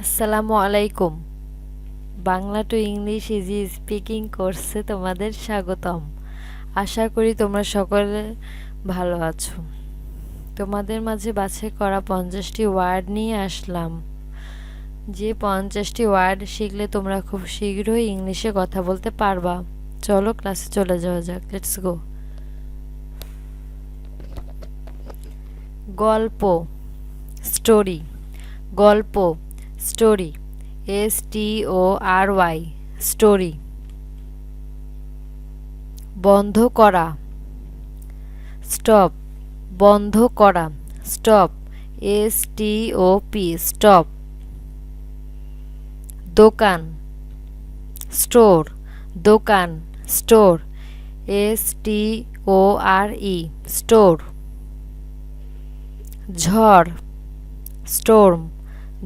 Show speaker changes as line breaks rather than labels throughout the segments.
আসসালামু আলাইকুম। Bangla to English easy speaking কোর্সে তোমাদের স্বাগতম। আশা করি তোমরা সকলে ভালো আছো। তোমাদের মাঝে বাছাই করা 50টি ওয়ার্ড নিয়ে আসলাম। যে 50টি ওয়ার্ড শিখলে তোমরা খুব শীঘ্রই ইংলিশে কথা বলতে পারবা। চলো ক্লাসে চলে যাওয়া যাক। Let's go. গল্প, স্টোরি। গল্প, স্টোরি, STORY, স্টোরি। বন্ধ করা, স্টপ। বন্ধ করা, স্টপ, STOP, স্টপ। দোকান, স্টোর। দোকান, স্টোর, STORE, স্টোর। ঝড়, স্টোর্ম।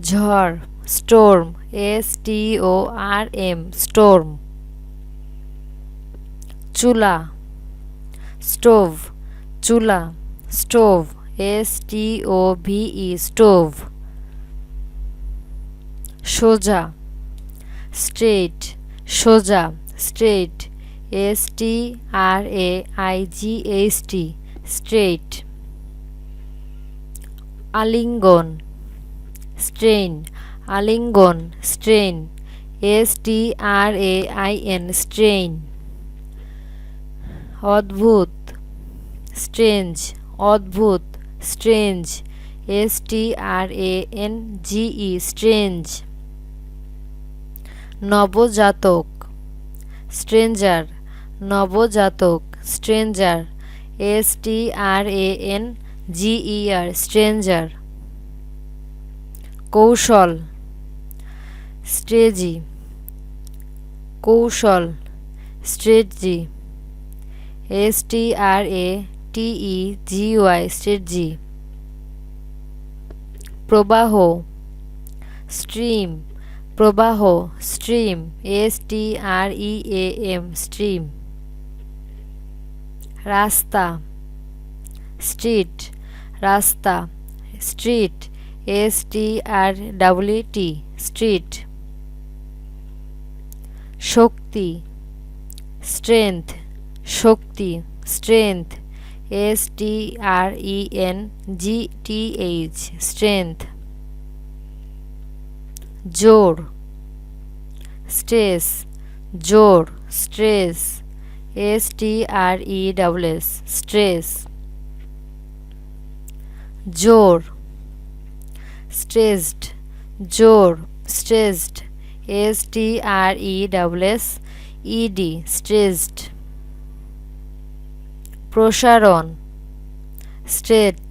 ঝড়, স্টোর্ম, STORM, স্টোর্ম। চুলা, স্টোভ। চুলা, স্টোভ, STOVE, স্টোভ। সোজা, স্ট্রেট। সোজা, স্ট্রেট, STRAIGHT, স্ট্রেট। আলিঙ্গন, স্ট্রেন। আলিঙ্গন, স্ট্রেন, STRAIN, স্ট্রেন। অদ্ভুত, স্ট্রেঞ্জ। অদ্ভুত, স্ট্রেঞ্জ, STRANGE, স্ট্রেঞ্জ। নবজাতক, স্ট্রেঞ্জার। নবজাতক, স্ট্রেঞ্জার, STRANGER, স্ট্রেঞ্জার। কৌশল, স্ট্রেজি। কৌশল, স্ট্রেটজি, STRATEGY, স্ট্রেটজি। প্রবাহ, স্ট্রিম। প্রবাহ, স্ট্রিম, STREAM, স্ট্রিম। রাস্তা, স্ট্রিট। রাস্তা, স্ট্রিট, STREET, স্ট্রিট। শক্তি, স্ট্রেংথ। শক্তি, স্ট্রেংথ, STRENGTH, স্ট্রেংথ। জোর, স্ট্রেস। জোর, স্ট্রেস, STRESS, স্ট্রেস। জোর, স্ট্রেসড। জোর, স্ট্রেসড, STRESSED, স্ট্রেসড। প্রসারণ, স্ট্রেচ।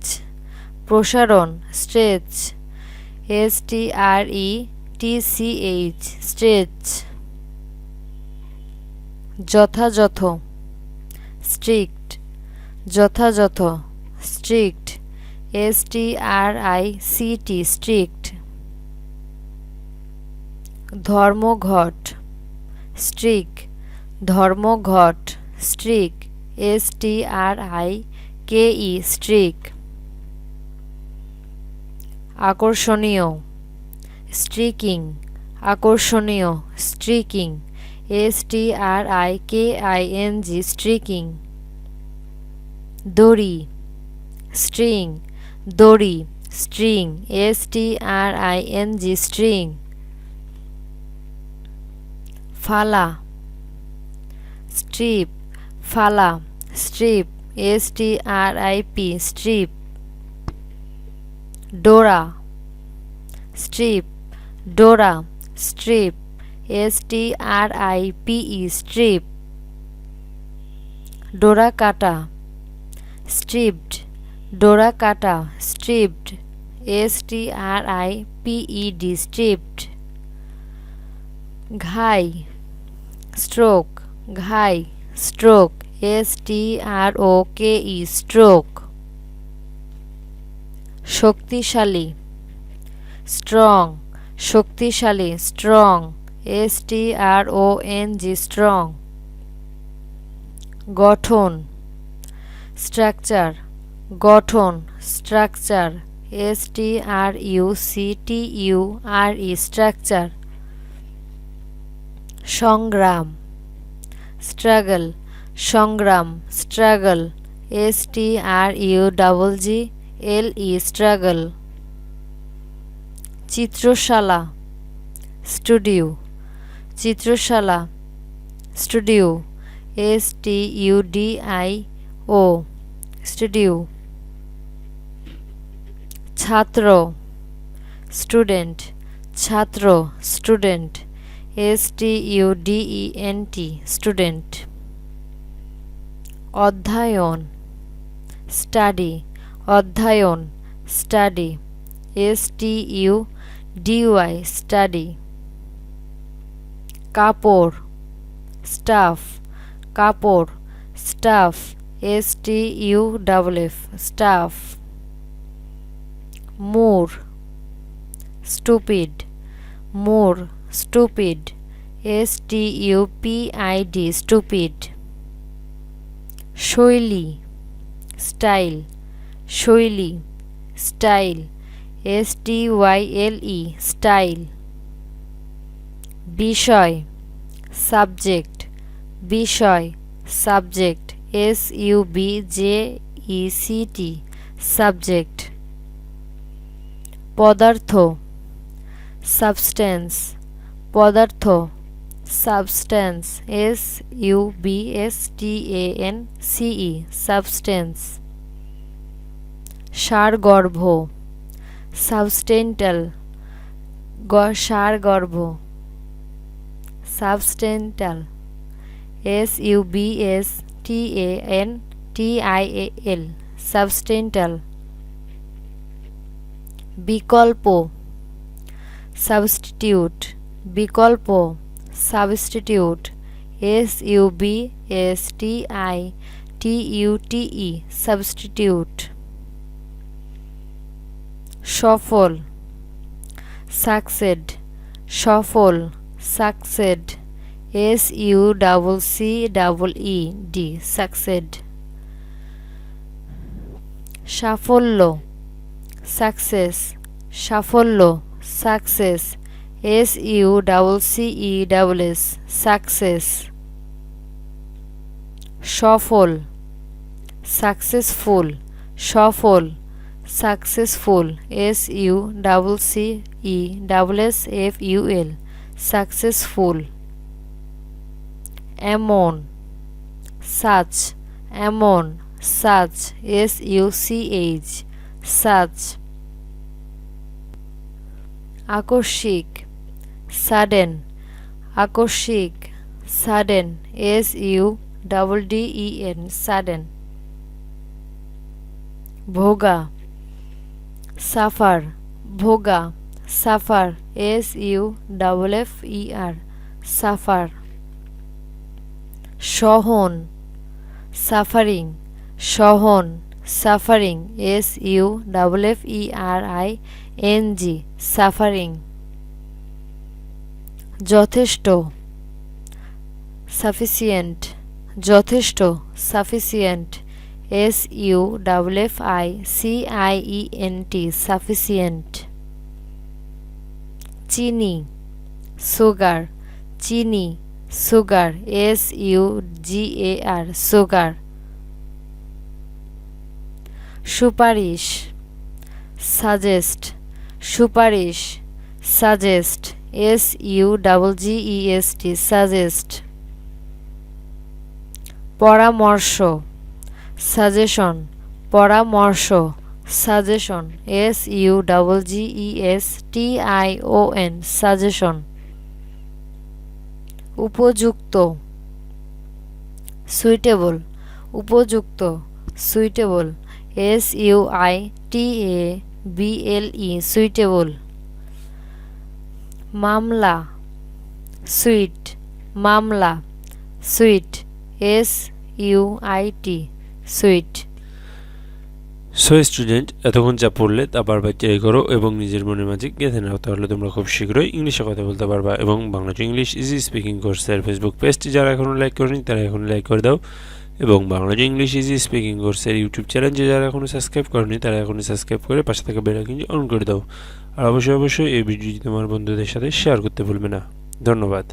প্রসারণ, স্ট্রেচ, STRETCH, স্ট্রেচ। যথাযথ, স্ট্রিক্ট। যথাযথ, স্ট্রিক্ট, STRICT, স্ট্রিক্ট। ধর্মঘট, স্ট্রিক। ধর্মঘট, স্ট্রিক, STRIKE, স্ট্রিক। আকর্ষণীয়, স্ট্রিকিং। আকর্ষণীয়, স্ট্রিকিং, STRIKING, স্ট্রিকিং। দড়ি, স্ট্রিং। দড়ি, স্ট্রিং, STRING, স্ট্রিং। ফালা, স্ট্রিপ। ফালা, স্ট্রিপ, STRIP, স্ট্রিপ। ডোরা, স্ট্রিপ। ডোরা, স্ট্রিপ, STRIPE, স্ট্রিপ। ডোরা কাটা, স্ট্রিপড। ডোরা কাটা, স্ট্রিপড, STRIPED, স্ট্রিপড। ঘাই, স্ট্রোক। ঘাই, স্ট্রোক, STROKE, স্ট্রোক। শক্তিশালী, স্ট্রং। শক্তিশালী, স্ট্রং, STRONG, স্ট্রং। গঠন, স্ট্রাকচার। গঠন, স্ট্রাকচার, structure structure সংগ্রাম struggle সংগ্রাম struggle struggle চিত্রশালা studio চিত্রশালা studio studio ছাত্র student ছাত্র student student অধ্যয়ন study অধ্যয়ন study study কাপড় stuff কাপড় stuff stuff moor stupid moor stupid stupid শৈলী style শৈলী style style বিষয় subject বিষয় subject subject পদার্থ substance পদার্থ substance substance সারগর্ভ substantial সারগর্ভ substantial substantial বিকল্প substitute বিকল্প substitute substitute সফল succeed সফল succeed succeed সাফল্য success সাফল্য success success সফল successful সফল successful successful এমন such এমন such such আকস্মিক sudden আকস্মিক sudden sudden ভোগা suffer ভোগা suffer suffer সহন suffering সহন suffering suffering যথেষ্ট sufficient যথেষ্ট sufficient sufficient চিনি sugar চিনি sugar sugar সুপারিশ suggest সুপারিশ suggest suggest পরামর্শ suggestion পরামর্শ suggestion suggestion উপযুক্ত suitable উপযুক্ত suitable suitable মামলা suit মামলা suit suit
সো স্টুডেন্ট এতক্ষণ যা পড়লে তা বারবার ট্রাই করো এবং নিজের মনের মাঝে গেঁথে নাও, তাহলে তোমরা খুব শীঘ্রই ইংলিশে কথা বলতে পারবা। এবং Bangla to English easy speaking কোর্সের ফেসবুক পেজটি যারা এখনও লাইক করেনি তারা এখন লাইক করে দাও। এবং Bangla to English easy speaking কোর্সের ইউটিউব চ্যানেল যারা এখনও সাবস্ক্রাইব করেনি তারা এখনই সাবস্ক্রাইব করে পাশে থাকা বেল আইকনটি অন করে দাও। আর অবশ্যই এই ভিডিওটি তোমার বন্ধুদের সাথে শেয়ার করতে ভুলবে না। ধন্যবাদ।